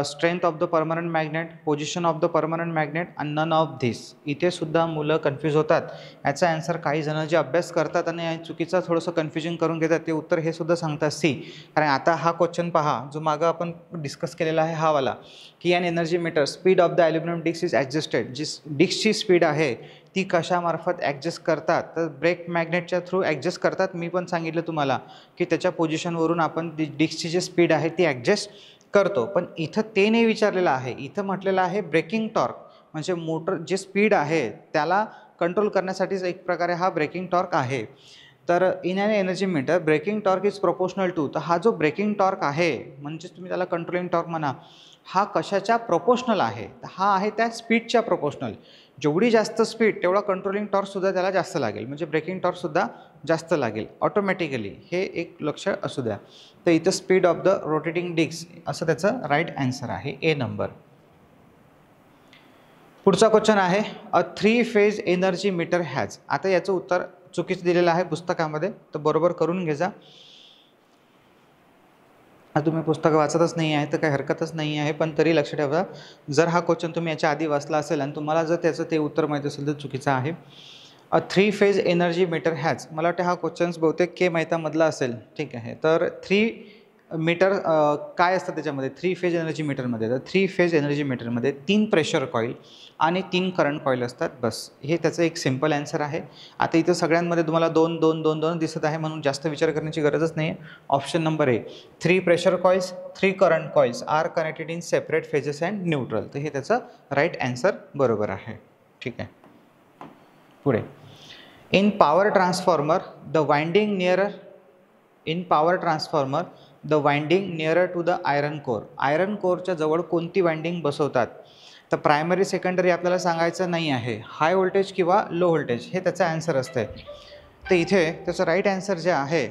Speaker 1: strength of the permanent magnet, position of the permanent magnet and none of this. इथे सुद्धा मुलं कन्फ्यूज होतात. याचा आन्सर काही जण जे अभ्यास करतात आणि चुकीचा थोडंसं कन्फ्युजन करून घेतात ते उत्तर हे सुद्धा सांगतात सी. कारण आता हा क्वेश्चन पहा जो मागं आपण डिस्कस केलेला आहे हा वाला, की an energy meter speed of the aluminium disc is adjusted. जी डिस्कची स्पीड आहे ती कशामार्फत ॲडजस्ट करतात, तर ब्रेक मॅग्नेटच्या थ्रू ॲडजस्ट करतात. मी पण सांगितलं तुम्हाला की त्याच्या पोझिशनवरून आपण डिस्कची जी स्पीड आहे ती ॲडजस्ट करतो. पण इथं ते नाही विचारलेलं आहे, इथं म्हटलेलं आहे ब्रेकिंग टॉर्क, म्हणजे मोटर जे स्पीड आहे त्याला कंट्रोल करण्यासाठीच एक प्रकारे हा ब्रेकिंग टॉर्क आहे. तर in an energy meter braking torque is proportional to. तर हा जो ब्रेकिंग टॉर्क आहे म्हणजेच तुम्ही त्याला कंट्रोलिंग टॉर्क म्हणा, हा कशाच्या प्रोपोर्शनल आहे, तर हा आहे त्या स्पीडच्या प्रोपोर्शनल. जेवढी जास्त स्पीड तेवढा कंट्रोलिंग टॉर्कसुद्धा त्याला जास्त लागेल, म्हणजे ब्रेकिंग टॉर्कसुद्धा जास्त लागेल ऑटोमॅटिकली. हे एक लक्ष असू द्या. तर इथं speed of the rotating disc असं त्याचं राईट आन्सर आहे, ए नंबर. पुढचा क्वेश्चन आहे अ 3 फेज एनर्जी मीटर हॅज. आता याचं उत्तर चुकीचं दिलेलं आहे पुस्तकामध्ये, तर बरोबर करून घे जा. तुम्ही पुस्तक वाचतच नाही आहे तर काही हरकतच नाही आहे, पण तरी लक्ष ठेवा, जर हा क्वेश्चन तुम्ही याच्या आधी वाचला असेल आणि तुम्हाला जर त्याचं ते उत्तर माहीत असेल तर चुकीचं आहे. अ 3 फेज एनर्जी मीटर हॅज, मला वाटतं हा क्वेश्चन्स बहुतेक के मेहतामधला असेल. ठीक आहे, तर 3 मीटर काय असतं त्याच्यामध्ये 3 फेज एनर्जी मीटरमध्ये. तर 3 फेज एनर्जी मीटरमध्ये 3 प्रेशर कॉईल आणि 3 करंट कॉईल असतात, बस. हे त्याचं एक सिम्पल ॲन्सर आहे. आता इथं सगळ्यांमध्ये तुम्हाला 2 2 2 2 दिसत आहे, म्हणून जास्त विचार करण्याची गरजच नाही आहे. Option number A, 3 pressure coils 3 current coils are connected in separate phases and neutral. तर हे त्याचं राईट ॲन्सर बरोबर आहे. ठीक आहे, पुढे. In power transformer the winding nearer the winding nearer to the iron core. Iron कोरच्या जवळ कोणती वाइंडिंग बसवतात? तर प्रायमरी सेकंडरी आपल्याला सांगायचं नाही आहे, हाय व्होल्टेज किंवा लो व्होल्टेज हे त्याचं ॲन्सर असते. तर इथे त्याचं राईट ॲन्सर जे आहे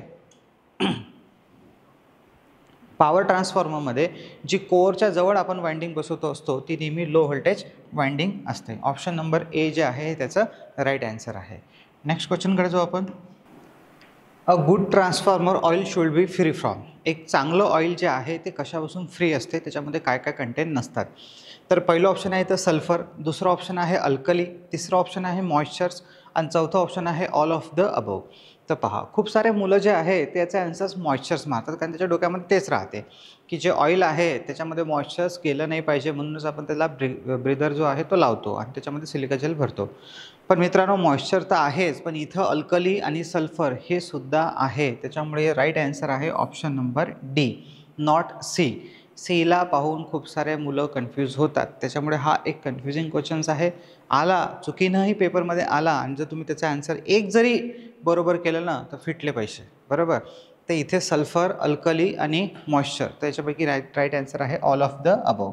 Speaker 1: पॉवर ट्रान्सफॉर्मरमध्ये जी कोअरच्या जवळ आपण वाइंडिंग बसवतो असतो ती नेहमी लो व्होल्टेज वाइंडिंग असते. ऑप्शन नंबर ए जे आहे त्याचं राईट ॲन्सर आहे. नेक्स्ट क्वेश्चनकडे जाऊ आपण. A good transformer oil should be free from. एक चांगलं ऑइल जे आहे ते कशापासून फ्री असते, त्याच्यामध्ये काय काय कंटेंट नसतात. तर पहिलं ऑप्शन आहे तर सल्फर, दुसरं ऑप्शन आहे अल्कली, तिसरं ऑप्शन आहे मॉइश्चर्स आणि चौथं ऑप्शन आहे ऑल ऑफ द अबव. तर पहा, खूप सारे मुलं जे आहे त्याचे आन्सर्स मॉइश्चर्स मारतात, कारण त्याच्या डोक्यामध्ये तेच राहते की जे ऑइल आहे त्याच्यामध्ये मॉइश्चर्स गेलं नाही पाहिजे, म्हणूनच आपण त्याला ब्रिदर जो आहे तो लावतो आणि त्याच्यामध्ये सिलिका जेल भरतो. पण मित्रांनो, मॉइश्चर तर आहेच, पण इथं अल्कली आणि सल्फर हे सुद्धा आहे. त्याच्यामुळे राईट आन्सर आहे option number D, not C. सीला पाहून खूप सारे मुलं कन्फ्यूज होतात, त्याच्यामुळे हा एक कन्फ्युजिंग क्वेश्चन्स आहे. आला चुकीनंही पेपरमध्ये आला आणि जर तुम्ही त्याचा आन्सर एक जरी बरोबर केलं ना तर फिटले पैसे, बरोबर. तर इथे सल्फर, अल्कली आणि मॉइश्चर, तर याच्यापैकी राईट आन्सर आहे all of the above.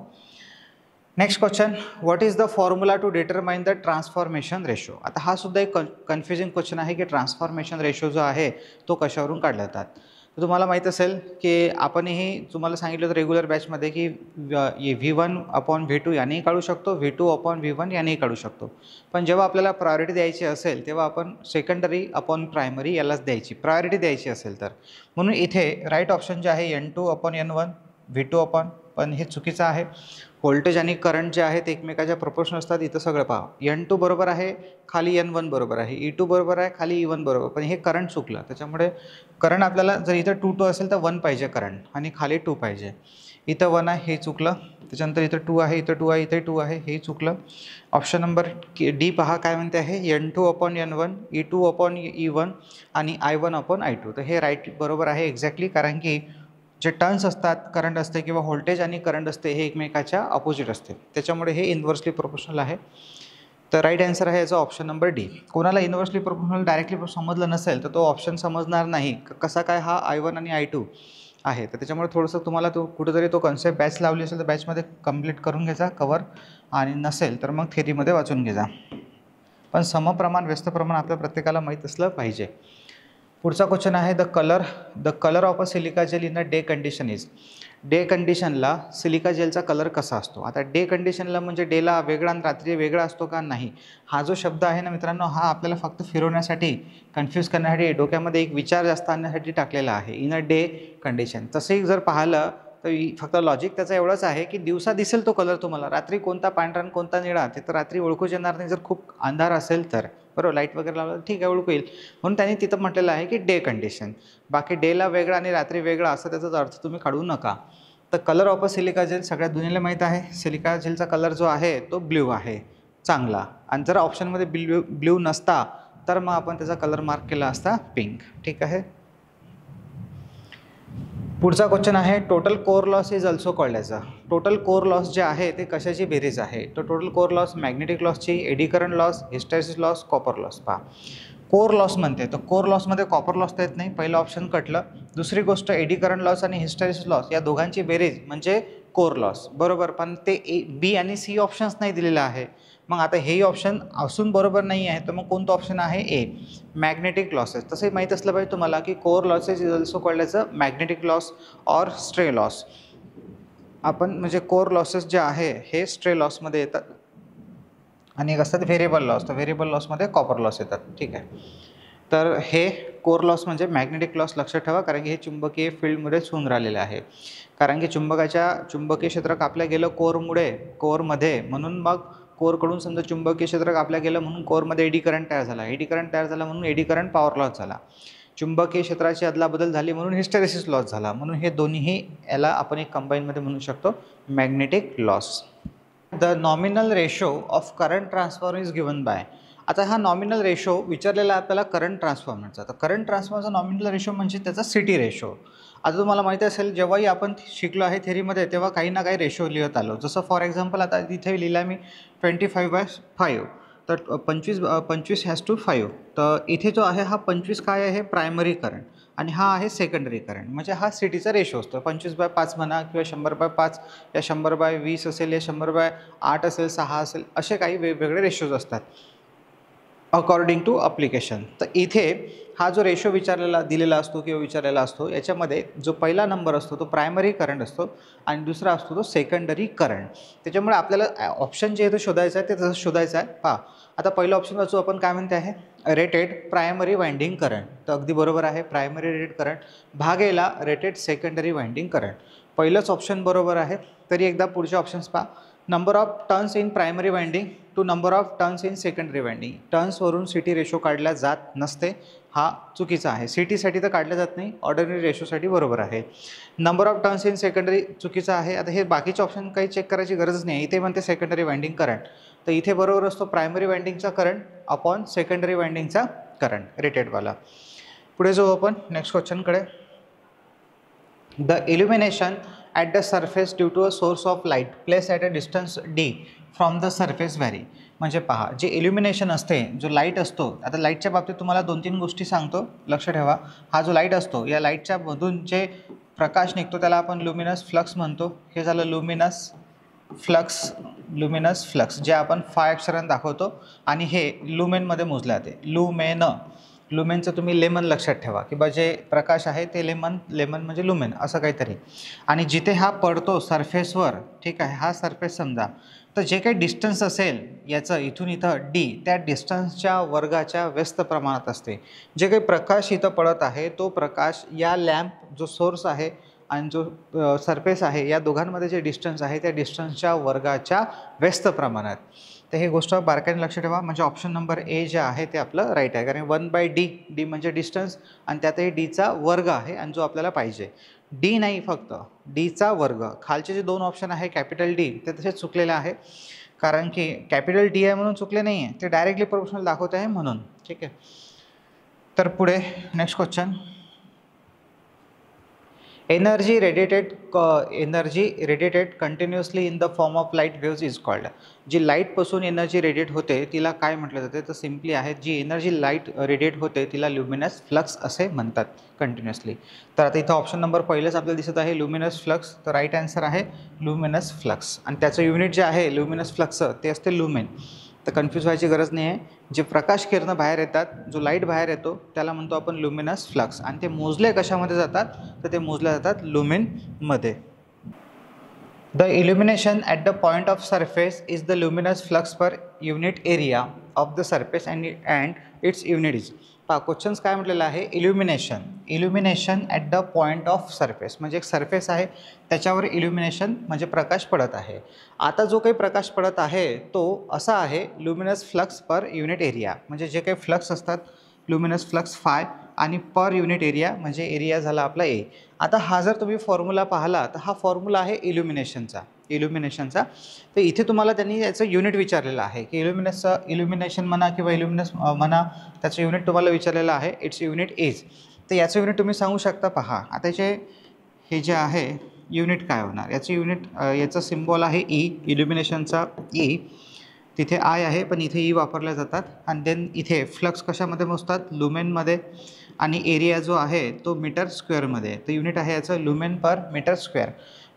Speaker 1: Next question, what is the formula to determine the transformation ratio. आता हा सुद्धा एक कन्फ्युजिंग क्वेश्चन आहे की ट्रान्सफॉर्मेशन रेशो जो आहे तो कशावरून काढला जातात. तर तुम्हाला माहीत असेल की आपणही तुम्हाला सांगितलं होतं रेग्युलर बॅचमध्ये की V1/V2 यानेही काढू शकतो, V2/V1 यानेही काढू शकतो. पण जेव्हा आपल्याला प्रायोरिटी द्यायची असेल तेव्हा आपण सेकंडरी अपॉन प्रायमरी यालाच द्यायची, प्रायोरिटी द्यायची असेल तर. म्हणून इथे राईट ऑप्शन जे आहे N2/N1 V2, पण हे चुकीचं आहे. व्होल्टेज आणि करंट जे आहे ते एकमेकाच्या प्रोपोर्शनल असतात. इथं सगळं पहा, N2 बरोबर आहे, खाली N1 बरोबर आहे, E2 बरोबर आहे, खाली E1 बरोबर, पण हे करंट चुकलं. त्याच्यामुळे करंट आपल्याला जर इथं 2 असेल तर 1 पाहिजे करंट आणि खाली 2 पाहिजे. इथं 1 आहे, हे चुकलं. त्याच्यानंतर इथं 2 आहे, इथं 2 आहे, इथे 2 आहे, हे चुकलं. ऑप्शन नंबर डी पहा काय म्हणते आहे, N2/N1, E2/E1 आणि I1/I2. तर हे राईट बरोबर आहे एक्झॅक्टली, कारण की जे टर्न्स असतात, करंट असते किंवा व्होल्टेज आणि करंट असते हे एकमेकाच्या अपोजिट असते, त्याच्यामुळे हे इन्व्हर्सली प्रोपोर्शनल आहे. तर राईट आन्सर आहे याचा ऑप्शन नंबर डी. कोणाला इन्व्हर्सली प्रोपोर्शनल डायरेक्टली समजलं नसेल तर तो ऑप्शन समजणार नाही कसा काय हा I1 आणि I2 आहे. तर त्याच्यामुळे थोडंसं तुम्हाला तो कुठेतरी तो कन्सेप्ट बॅच लावली असेल तर बॅचमध्ये कंप्लीट करून घ्यायचा कवर, आणि नसेल तर मग थेरीमध्ये वाचून घ्यायचा. पण समप्रमाण व्यस्त प्रमाण आपल्या प्रत्येकाला माहीत असलं पाहिजे. पुढचा क्वेश्चन आहे the colour of a silica gel in a day condition is. Day कंडिशनला सिलिका जेलचा कलर कसा असतो. आता डे कंडिशनला म्हणजे डेला वेगळा आणि रात्री वेगळा असतो का, नाही. हा जो शब्द आहे ना मित्रांनो, हा आपल्याला फक्त फिरवण्यासाठी, कन्फ्यूज करण्यासाठी, डोक्यामध्ये एक विचार जास्त आणण्यासाठी टाकलेला आहे, इन अ डे कंडिशन. तसंही जर पाहिलं तर फक्त लॉजिक त्याचं एवढंच आहे की दिवसा दिसेल तो कलर तुम्हाला, रात्री कोणता पांढरा आणि कोणता निळा ते तर रात्री ओळखूच येणार नाही, जर खूप अंधार असेल तर, बरोबर. लाईट वगैरे लावलं ठीक आहे, ओळखू येईल. म्हणून त्यांनी तिथं म्हटलेलं आहे की डे कंडिशन. बाकी डेला वेगळा आणि रात्री वेगळा असं त्याचाच अर्थ तुम्ही काढू नका. तर colour of a silica gel सगळ्यात दुनियेला माहीत आहे, सिलिका जेलचा कलर जो आहे तो ब्ल्यू आहे, चांगला. आणि जर ऑप्शनमध्ये ब्ल्यू नसता तर मग आपण त्याचा कलर मार्क केला असता पिंक. ठीक आहे. पुढचा क्वेश्चन आहे total core loss is also called as a. Total core loss जे आहे ते कशाची बेरीज आहे. तर टोटल कोर लॉस मॅग्नेटिक लॉसची, eddy current loss, hysteresis loss, copper loss. पहा, कोर लॉस म्हणते तर कोर लॉसमध्ये कॉपर लॉस तर येत नाही, पहिलं ऑप्शन कटलं. दुसरी गोष्ट एडी करंट लॉस आणि हिस्टॅरिसिस लॉस या दोघांची बेरीज म्हणजे कोर लॉस, बरोबर. पण ते बी आणि सी ऑप्शन्स नाही दिलेलं आहे. मग आता हे ऑप्शन असून बरोबर नाही आहे, तर मग कोणतं ऑप्शन आहे? ए, मॅग्नेटिक लॉसेस. तसंही माहीत असलं पाहिजे तुम्हाला की core losses is also called as a magnetic loss or stray loss. आपण म्हणजे कोर लॉसेस जे आहे हे स्ट्रे लॉसमध्ये येतात आणि एक असतात व्हेरिएबल लॉस. तर व्हेरिएबल लॉसमध्ये कॉपर लॉस येतात. ठीक आहे. तर हे कोर लॉस म्हणजे मॅग्नेटिक लॉस लक्षात ठेवा, कारण की हे चुंबकीय फील्डमुळेच होऊन राहिलेलं आहे. कारण की चुंबकीय क्षेत्र कापलं गेलं कोरमध्ये, म्हणून मग कोरकडून समजा चुंबकीय क्षेत्र कापलं गेलं म्हणून कोरमध्ये एडी करंट तयार झाला म्हणून एडी करंट पॉवर लॉस झाला. चुंबकीय क्षेत्राची अदलाबदल झाली म्हणून हिस्टेरेसिस लॉस झाला. म्हणून हे दोन्हीही याला आपण एक कंबाईनमध्ये म्हणू शकतो magnetic loss. The nominal ratio of current transformer is given by. आता हा नॉमिनल रेशो विचारलेला आपल्याला करंट ट्रान्सफॉर्मरचा. तर करंट ट्रान्सफॉर्मरचा नॉमिनल रेशो म्हणजे त्याचा सिटी रेशो. आता तुम्हाला माहिती असेल, जेव्हाही आपण शिकलो आहे थेरीमध्ये, तेव्हा काही ना काही रेशो लिहत आलो. जसं फॉर एक्झाम्पल आता तिथे लिहिला मी 25/5, तर 25 हॅज टू 5. तर इथे जो आहे हा 25 काय आहे? प्रायमरी करंट, आणि हा आहे सेकंडरी करंट. म्हणजे हा सिटीचा रेशो असतो. 25/5 म्हणा किंवा 100/5 या 100/20 असेल या 100/8 असेल, 6 असेल, असे काही वेगवेगळे रेशोज असतात अकॉर्डिंग टू अप्लिकेशन. तर इथे हा जो रेशो दिलेला असतो याच्यामध्ये जो पहिला नंबर असतो तो प्रायमरी करंट असतो आणि दुसरा असतो तो सेकंडरी करंट. त्याच्यामुळे आपल्याला ऑप्शन जे आहे ते शोधायचं आहे, ते तसं शोधायचं आहे. पहा, आता पहिलं ऑप्शन वाचू आपण. काय म्हणते आहे? Rated primary winding current. तर अगदी बरोबर आहे. प्रायमरी रेटेड करंट भागेला रेटेड सेकंडरी वाइंडिंग करंट. पहिलंच ऑप्शन बरोबर आहे. तरी एकदा पुढचे ऑप्शन्स पहा. Number of turns in primary winding to number of turns in secondary winding. टर्न्सवरून सिटी रेशो काढला जात नसते, हा चुकीचा आहे. सिटीसाठी तर काढल्या जात नाही, ऑर्डिनरी रेशोसाठी बरोबर आहे. Number of turns in secondary चुकीचा आहे. आता हे बाकीचे ऑप्शन काही चेक करायची गरज नाही. इथे म्हणते सेकंडरी वाइंडिंग करंट, तर इथे बरोबर असतो प्रायमरी वाइंडिंगचा करंट अपॉन सेकंडरी वाइंडिंगचा करंट रेटेडवाला. पुढे जाऊ आपण नेक्स्ट क्वेश्चनकडे. The illumination at the surface due to a source of light placed at a distance d from the surface vary. म्हणजे पहा, जे इल्युमिनेशन असते, जो लाईट असतो, आता लाईटच्या बाबतीत तुम्हाला 2-3 गोष्टी सांगतो, लक्ष ठेवा. हा जो लाईट असतो, या लाईटच्या मधून जे प्रकाश निघतो त्याला आपण लुमिनस फ्लक्स म्हणतो. हे झालं लुमिनस फ्लक्स जे आपण फाय अक्षरांत दाखवतो, आणि हे लुमेनमध्ये मोजले जाते. लुमेनचं तुम्ही लेमन लक्षात ठेवा, की बा जे प्रकाश आहे ते लेमन म्हणजे लुमेन असं काहीतरी. आणि जिथे हा पडतो सरफेसवर, ठीक आहे, हा सरफेस समजा, तर जे काही डिस्टन्स असेल याचं इथून इथं डी, त्या डिस्टन्सच्या वर्गाच्या व्यस्त प्रमाणात असते. जे काही प्रकाश इथं पडत आहे तो प्रकाश या लॅम्प जो सोर्स आहे आणि जो सरफेस आहे या दोघांमध्ये जे डिस्टन्स आहे त्या डिस्टन्सच्या वर्गाच्या व्यस्त प्रमाणात. तर ही गोष्ट बारकाईने लक्ष ठेवा. म्हणजे ऑप्शन नंबर ए जे आहे ते आपलं राईट आहे. कारण 1/d म्हणजे डिस्टन्स, आणि त्यातही डीचा वर्ग आहे आणि जो आपल्याला पाहिजे. डी नाही, फक्त डीचा वर्ग. खालचे जे 2 ऑप्शन आहे कॅपिटल डी, ते तसेच चुकलेले आहे. कारण की कॅपिटल डी आहे म्हणून चुकले नाही आहे, ते डायरेक्टली प्रोपोर्शनल दाखवत आहे म्हणून. ठीक आहे. तर पुढे next question. Energy radiated continuously in the form of light waves is called. जी लाईटपासून एनर्जी रेडिएट होते तिला काय म्हटलं जाते? तर सिम्पली आहे, जी एनर्जी लाईट रेडिएट होते तिला ल्युमिनस फ्लक्स असे म्हणतात कंटिन्युअसली. तर आता इथं ऑप्शन नंबर पहिलेच आपल्याला दिसत आहे ल्युमिनस फ्लक्स, तर राईट आन्सर आहे ल्युमिनस फ्लक्स. आणि त्याचं युनिट जे आहे ल्युमिनस फ्लक्सचं ते असते लुमेन. तर कन्फ्यूज व्हायची गरज नाही आहे. जे प्रकाश किरणं बाहेर येतात, जो लाईट बाहेर येतो त्याला म्हणतो आपण लुमिनस फ्लक्स. आणि ते मोजले कशामध्ये जातात? तर ते मोजले जातात लुमेनमध्ये. The illumination at the point of surface is the luminous flux per unit area of the surface and its unit is. पहा, क्वेश्चन्स काय म्हटलेलं आहे? Illumination at the point of surface, म्हणजे एक सरफेस आहे त्याच्यावर इल्युमिनेशन म्हणजे प्रकाश पडत आहे. आता जो काही प्रकाश पडत आहे तो असा आहे luminous flux per unit area. म्हणजे जे काही फ्लक्स असतात लुमिनस फ्लक्स फाय, आणि पर युनिट एरिया म्हणजे एरिया झाला आपला ए. आता हा जर तुम्ही फॉर्म्युला पाहिला तर हा फॉर्म्युला आहे इल्युमिनेशनचा. तर इथे तुम्हाला त्यांनी याचं युनिट विचारलेलं आहे की इल्युमिनेशन म्हणा किंवा इल्युमिनस म्हणा, त्याचं युनिट तुम्हाला विचारलेलं आहे. It's unit is. तर याचं युनिट तुम्ही सांगू शकता. पहा, आता हे जे आहे युनिट काय होणार? याचं युनिट, याचं सिम्बॉल आहे ई, इल्युमिनेशनचा ई. तिथे आय आहे पण इथे ई वापरल्या जातात. आणि देन इथे फ्लक्स कशामध्ये मोजतात? लुमेनमध्ये. आणि एरिया जो आहे तो मीटर स्क्वेअरमध्ये. तर युनिट आहे याचं लुमेन पर मीटर स्क्वेअर.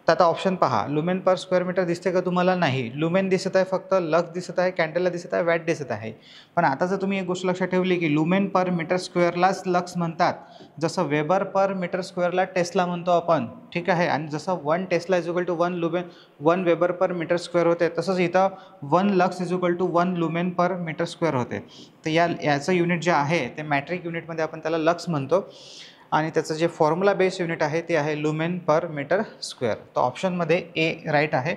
Speaker 1: तर आता ऑप्शन पहा, लुमेन पर स्क्वेअर मीटर दिसते का तुम्हाला? नाही. लुमेन दिसत आहे, फक्त लक्स दिसत आहे, कॅन्डेला दिसत आहे, वॅट दिसत आहे. पण आता जर तुम्ही एक गोष्ट लक्षात ठेवली की लुमेन पर मीटर स्क्वेअरलाच लक्स म्हणतात, जसं वेबर पर मीटर स्क्वेअरला टेस्ला म्हणतो आपण, ठीक आहे. आणि जसं 1 tesla is equal to 1 lumen 1 weber per metre square होते, तसंच इथं 1 lux is equal to 1 lumen per metre square होते. तर याचं युनिट जे आहे ते मॅट्रिक युनिटमध्ये आपण त्याला लक्स म्हणतो आणि त्याचं जे फॉर्म्युला बेस युनिट आहे ते आहे लुमेन पर मीटर स्क्वेअर. तर ऑप्शनमध्ये ए राईट आहे.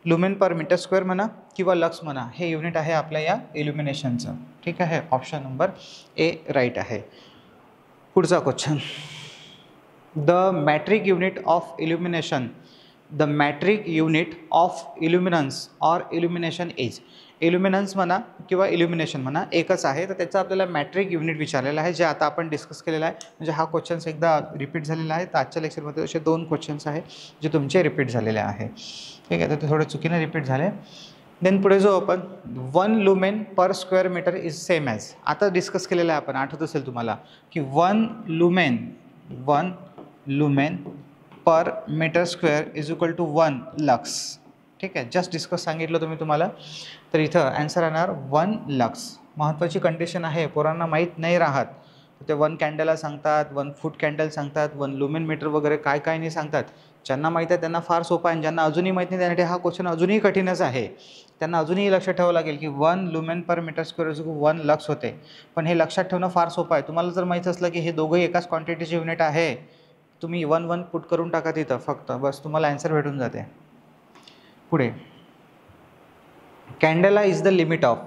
Speaker 1: लुमेन पर मीटर स्क्वेअर म्हणा किंवा लक्स म्हणा, हे युनिट आहे आपल्या या इल्युमिनेशनचं, ठीक आहे. ऑप्शन नंबर ए राईट आहे. पुढचा question, the metric unit of illumination, the metric unit of illuminance or illumination is. Illuminance म्हणा किंवा इल्युमिनेशन म्हणा एकच आहे, तर त्याचं आपल्याला मॅट्रिक युनिट विचारलेलं आहे, जे आता आपण डिस्कस केलेलं आहे. म्हणजे हा क्वेश्चन्स एकदा रिपीट झालेला आहे. तर आजच्या लेक्चरमध्ये असे 2 क्वेश्चन्स आहे जे तुमचे रिपीट झालेले आहे, ठीक आहे. तर ते थोडे चुकीने रिपीट झाले. देन पुढे जो आपण 1 lumen per square metre is same as, आता डिस्कस केलेलं आहे आपण, आठवत असेल तुम्हाला की 1 lumen per metre square is equal to 1 lux, ठीक आहे. जस्ट डिस्कस सांगितलं तुम्ही तुम्हाला. तर इथं ॲन्सर येणार 1 लक्स. महत्त्वाची कंडिशन आहे, पोरांना माहीत नाही राहत ते 1 कॅन्डलला सांगतात, 1 फूट कॅन्डल सांगतात, 1 लुमेन मीटर वगैरे काय काय नाही सांगतात. ज्यांना माहीत आहे त्यांना फार सोपं आहे, आणि ज्यांना अजूनही माहीत नाही त्यासाठी हा क्वेश्चन अजूनही कठीणच आहे. त्यांना अजूनही लक्षात ठेवावं लागेल की 1 lumen per metre square is 1 lux होते. पण हे लक्षात ठेवणं फार सोपं आहे. तुम्हाला जर माहीत असलं की हे दोघंही एकाच क्वांटिटीचे युनिट आहे, तुम्ही 1 पुट करून टाका तिथं फक्त, बस तुम्हाला ॲन्सर भेटून जाते. पुढे candela is the limit of,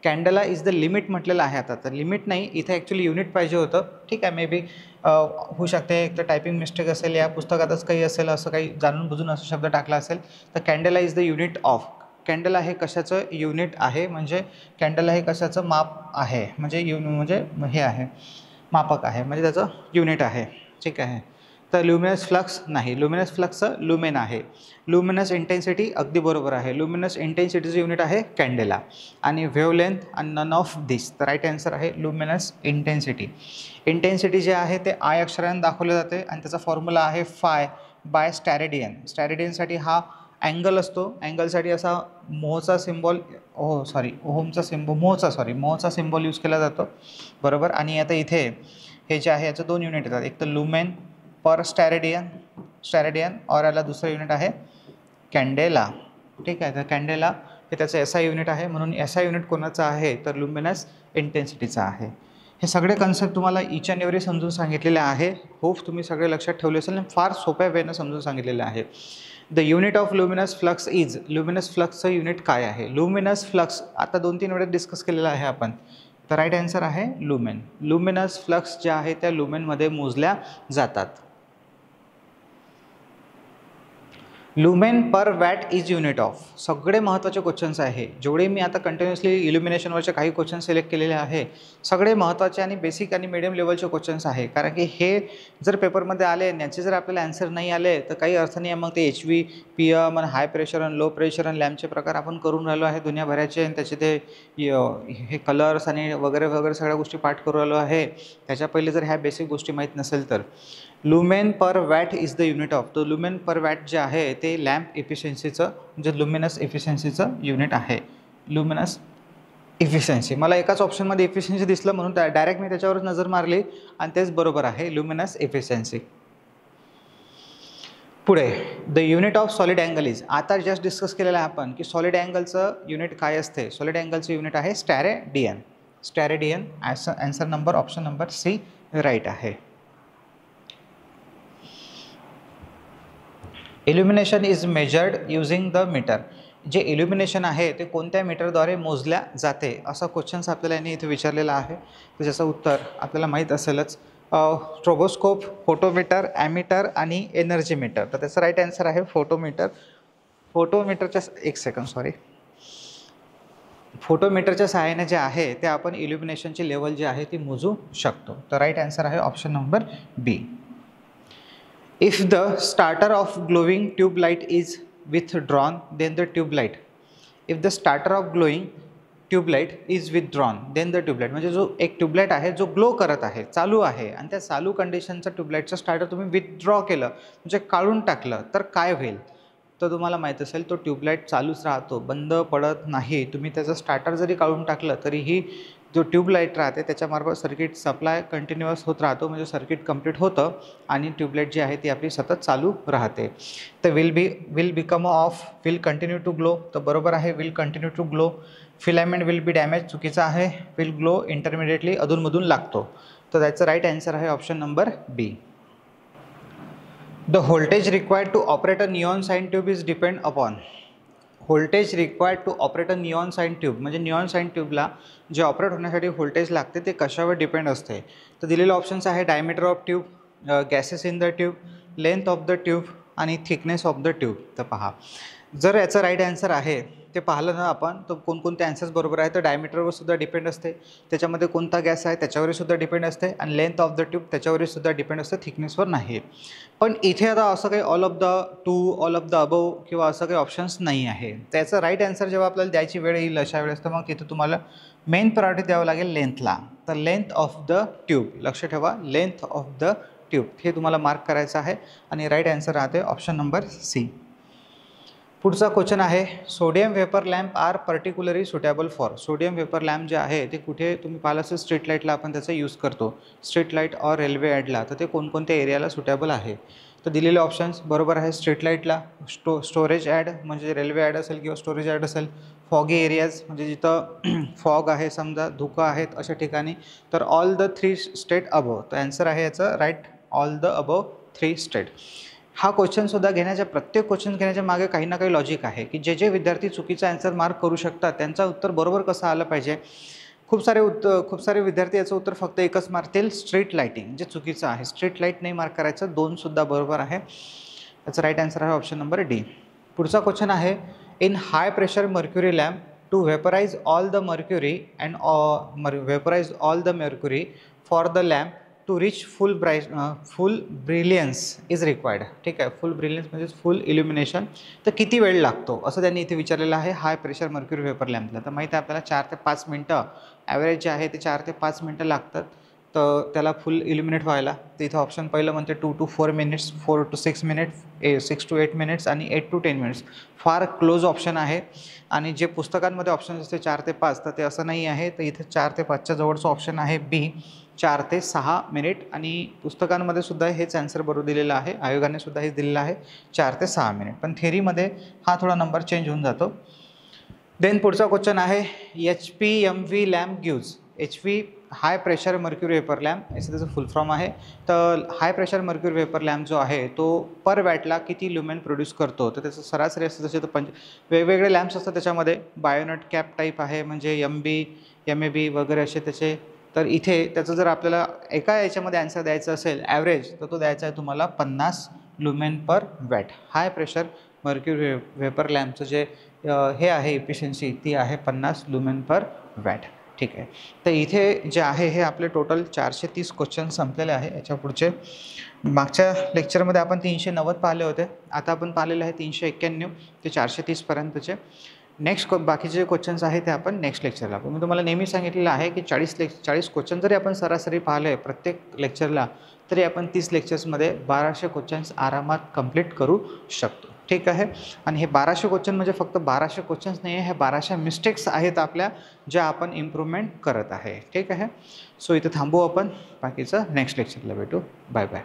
Speaker 1: candela is the limit म्हटलेलं आहे. आता तर लिमिट नाही, इथे ॲक्च्युली युनिट पाहिजे होतं, ठीक आहे. मे बी होऊ शकते, एक तर टायपिंग मिस्टेक असेल, या पुस्तकातच काही असेल, असं काही जाणून बुजून असं शब्द टाकला असेल. तर कॅन्डेला इज द युनिट ऑफ, कॅन्डेला हे कशाचं युनिट आहे, म्हणजे कॅन्डेला हे कशाचं माप आहे, म्हणजे म्हणजे हे आहे मापक आहे, म्हणजे त्याचं युनिट आहे, ठीक आहे. तर ल्युमिनस फ्लक्स नाही, ल्युमिनस फ्लक्सचं लुमेन आहे. लुमिनस इंटेन्सिटी अगदी बरोबर आहे, लुमिनस इंटेन्सिटीचं युनिट आहे कॅन्डेला. आणि वेव्हलेंथ आणि नन ऑफ दिस, तर राईट आन्सर आहे लुमिनस इंटेन्सिटी. इंटेन्सिटी जे आहे ते आय अक्षराने दाखवले जाते आणि त्याचा फॉर्म्युला आहे फाय बाय स्टॅरेडियन. स्टॅरेडियनसाठी हा अँगल असतो, अँगलसाठी असा मोहचा सिम्बॉल, मोहचा सिम्बॉल यूज केला जातो, बरोबर. आणि आता इथे हे जे आहे याचं 2 युनिट येतात, एक तर लुमेन पर स्टॅरेडियन और याला दुसरं युनिट आहे कॅन्डेला, ठीक आहे. तर कॅन्डेला हे त्याचं एस आय युनिट आहे, म्हणून एस आय युनिट कोणाचं आहे तर लुमिनस इंटेन्सिटीचा आहे. हे सगळे कन्सेप्ट तुम्हाला इच अँड एव्हरी समजून सांगितलेले आहे. होप तुम्ही सगळे लक्षात ठेवले असेल आणि फार सोप्या वेनं समजून सांगितलेलं आहे. The unit of luminous flux is, luminous फ्लक्सचं युनिट काय आहे? लुमिनस फ्लक्स आता 2-3 वेळा डिस्कस केलेलं आहे आपण. तर राईट आन्सर आहे लुमेन. लुमिनस फ्लक्स ज्या आहे त्या लुमेनमध्ये मोजल्या जातात. Lumen per watt is unit of, सगळे महत्त्वाचे क्वेश्चन्स आहे. जेवढे मी आता कंटिन्युअसली इल्युमिनेशनवरचे काही क्वेश्चन सिलेक्ट केलेले आहे, सगळे महत्त्वाचे आणि बेसिक आणि मिडियम लेवलचे क्वेश्चन्स आहे. कारण की हे जर पेपरमध्ये आले आणि याचे जर आपल्याला आन्सर नाही आले तर काही अर्थ नाही आहे. मग ते HV, PM आणि हाय प्रेशर आणि लो प्रेशर आणि लॅम्पचे प्रकार आपण करून राहिलो आहे दुनियाभराचे, आणि त्याचे ते हे कलर्स आणि वगैरे वगैरे सगळ्या गोष्टी पाठ करू राहिलो आहे. त्याच्या पहिले जर ह्या बेसिक गोष्टी माहीत नसेल तर lumen per watt is the unit of, तो लुमेन पर वॅट जे आहे ते लॅम्प इफिशियन्सीचं म्हणजे लुमिनस इफिशियन्सीचं युनिट आहे. लुमिनस इफिशियन्सी, मला एकाच ऑप्शनमध्ये इफिशियन्सी दिसलं म्हणून डायरेक्ट मी त्याच्यावरच नजर मारली आणि तेच बरोबर आहे, लुमिनस इफिशियन्सी. पुढे the unit of solid angle is, आता जस्ट डिस्कस केलेलं आहे आपण की सॉलिड अँगलचं युनिट काय असते. सॉलिड अँगलचं युनिट आहे steradian. Steradian answer number option number C right आहे. Illumination is measured using the meter, जे इल्युमिनेशन आहे ते कोणत्या मीटरद्वारे मोजल्या जाते, असा क्वेश्चन्स आपल्याला यांनी इथे विचारलेला आहे. तर ज्याचं उत्तर आपल्याला माहीत असेलच, स्ट्रोबोस्कोप, फोटोमीटर, ॲमीटर आणि एनर्जी मीटर. तर त्याचं राईट आन्सर आहे फोटोमीटर. फोटोमीटरच्या सहाय्याने जे आहे ते आपण इल्युमिनेशनची लेवल जी आहे ती मोजू शकतो. तर राईट आन्सर आहे option number B. If the starter of glowing tube light is withdrawn, then the tube light. If the starter of glowing tubelight is withdrawn then the tubelight, म्हणजे जो एक ट्यूबलाईट आहे जो ग्लो करत आहे, चालू आहे, आणि त्या चालू कंडिशनचा ट्यूबलाईटचा स्टार्टर तुम्ही विथड्रॉ केलं म्हणजे काढून टाकलं तर काय होईल. तर तुम्हाला माहीत असेल तो ट्यूबलाईट चालूच राहतो, बंद पडत नाही. तुम्ही त्याचं स्टार्टर जरी काढून टाकलं तरीही जो ट्यूबलाईट राहते त्याच्यामार्फत सर्किट सप्लाय कंटिन्युअस होत राहतो, म्हणजे सर्किट कंप्लीट होतं आणि ट्यूबलाईट जी आहे ती आपली सतत चालू राहते. तर will become off, will continue to glow, तर बरोबर आहे will continue to glow. Filament will be damage, चुकीचं आहे. विल ग्लो इंटरमिडिएटली, अधूनमधून लागतो. तर त्याचं राईट आन्सर आहे option number B. The voltage required to operate a neon sign tube is depend upon. Voltage required to operate a neon sign tube, म्हणजे neon sign ट्यूबला जे ऑपरेट होण्यासाठी voltage लागते ते कशावर डिपेंड असते. तर दिलेले ऑप्शन्स आहे diameter of tube, gases in the tube, length of the tube आणि थिकनेस ऑफ द ट्यूब. तर पहा, जर याचं राईट आन्सर आहे ते पाहिलं ना आपण, तर कोणकोणते आन्सर्स बरोबर आहे. तर डायमीटरवर सुद्धा डिपेंड असते, त्याच्यामध्ये कोणता गॅस आहे त्याच्यावरही सुद्धा डिपेंड असते, आणि लेंथ ऑफ द ट्यूब त्याच्यावरही सुद्धा डिपेंड असते, थिकनेसवर नाही. पण इथे आता असं काही all of the two, all of the above किंवा असं काही ऑप्शन्स नाही आहे. त्याचं राईट आन्सर जेव्हा आपल्याला द्यायची वेळ येईल अशा वेळेस, तर मग तिथे तुम्हाला मेन प्रायोरिटी द्यावं लागेल लेंथला. तर लेंथ ऑफ द ट्यूब, लक्ष ठेवा, लेंथ ऑफ द ट्यूब हे तुम्हाला मार्क करायचं आहे, आणि राईट आन्सर राहते ऑप्शन नंबर सी. पुढचा क्वेश्चन आहे, sodium vapour lamp are particularly suitable for. Sodium vapour lamp जे आहे ते कुठे तुम्ही पाहिलं असेल, स्ट्रीट लाईटला आपण त्याचा यूज करतो, स्ट्रीट लाईट और रेल्वे ॲडला. तर ते कोणकोणत्या एरियाला सुटेबल आहे. तर दिलेले ऑप्शन्स बरोबर आहे, स्ट्रीट लाईटला, स्टोरेज ॲड म्हणजे रेल्वे ॲड असेल किंवा स्टोरेज ॲड असेल, फॉगी एरियाज म्हणजे जिथं फॉग आहे, समजा धुकं आहेत अशा ठिकाणी, तर ऑल द 3 स्टेट अबव. तर आन्सर आहे याचं right, all the above 3 state. हा क्वेश्चनसुद्धा घेण्याच्या, प्रत्येक क्वेश्चन घेण्याच्या मागे काही ना काही लॉजिक आहे, की जे विद्यार्थी चुकीचा आन्सर मार्क करू शकतात त्यांचं उत्तर बरोबर कसं आलं पाहिजे. खूप सारे विद्यार्थी याचं उत्तर फक्त एकच मारतील, स्ट्रीट लाईटिंग, जे चुकीचं आहे. स्ट्रीट लाईट नाही मार्क करायचं, 2सुद्धा बरोबर आहे. याचं राईट आन्सर आहे ऑप्शन नंबर डी. पुढचा क्वेश्चन आहे, in high pressure mercury lamp to vaporize all the mercury and vaporize all the mercury for the lamp to reach full brilliance is required. ठीक आहे, फुल brilliance म्हणजे फुल इल्युमिनेशन. तर किती वेळ लागतो असं त्यांनी इथे विचारलेलं आहे हाय प्रेशर मर्क्युरी वेपर लॅम्पला. तर माहिती आहे आपल्याला 4 ते 5 मिनटं ॲव्हरेज जे आहे ते 4 ते 5 मिनटं लागतात तर त्याला फुल इल्युमिनेट व्हायला. तर इथं ऑप्शन पहिलं म्हणते 2 to 4 minutes, 4 to 6 minutes, 6 to 8 minutes आणि 8 to 10 मिनिट्स. फार क्लोज ऑप्शन आहे, आणि जे पुस्तकांमध्ये ऑप्शन असते 4 ते 5 तर ते असं नाही आहे. तर इथे 4 ते 5च्या जवळचं ऑप्शन आहे बी, 4 ते 6 मिनिट. आणि पुस्तकांमध्ये सुद्धा हेच आन्सर बरोबर दिलेलं आहे, आयोगाने सुद्धा हेच दिलेलं आहे 4 ते 6 मिनिट. पण थेरीमध्ये हा थोडा नंबर चेंज होऊन जातो. देन पुढचा क्वेश्चन आहे, HPMV लॅम्प गिव्ज. HV हाय प्रेशर मर्क्युरी वेपर लॅम्प असं त्याचं फुल फॉर्म आहे. तर हाय प्रेशर मर्क्युरी वेपर लॅम्प जो आहे तो पर वॅटला किती ल्युमेन प्रोड्यूस करतो. तर त्याचं सरासरी असतं तसे तर वेगवेगळे लॅम्प्स असतात त्याच्यामध्ये. बायोनट कॅप टाईप आहे, म्हणजे MB, MAB वगैरे असे त्याचे. तर इथे त्याचं जर आपल्याला एका याच्यामध्ये आन्सर द्यायचं असेल ॲव्हरेज, तर तो द्यायचा आहे तुम्हाला 50 lumen per watt. High pressure mercury vapour लॅम्पचं जे हे आहे इफिशियन्सी ती आहे 50 लुमेन पर वॅट. ठीक आहे, तर इथे जे आहे हे आपले टोटल 430 क्वेश्चन संपलेले आहे. याच्या पुढचे मागच्या लेक्चरमध्ये आपण 390 पाहिले होते, आता आपण पाहिलेले आहे 391 ते 430पर्यंतचे. नेक्स्ट बाकीचे जे क्वेश्चन्स आहेत ते आपण नेक्स्ट लेक्चरला. मी तुम्हाला नेहमी सांगितलेलं आहे की 40 क्वेश्चन जरी आपण सरासरी पाहिले प्रत्येक लेक्चरला, तरी आपण 30 लेक्चर्समध्ये 1200 क्वेश्चन्स आरामात कंप्लीट करू शकतो. ठीक आहे, आणि हे 1200 क्वेश्चन म्हणजे फक्त 1200 क्वेश्चन्स नाही आहे, हे 1200 मिस्टेक्स आहेत आपल्या, ज्या आपण इम्प्रूव्हमेंट करत आहे. ठीक आहे, सो इथे थांबू आपण, बाकीचं नेक्स्ट लेक्चरला भेटू. Bye bye.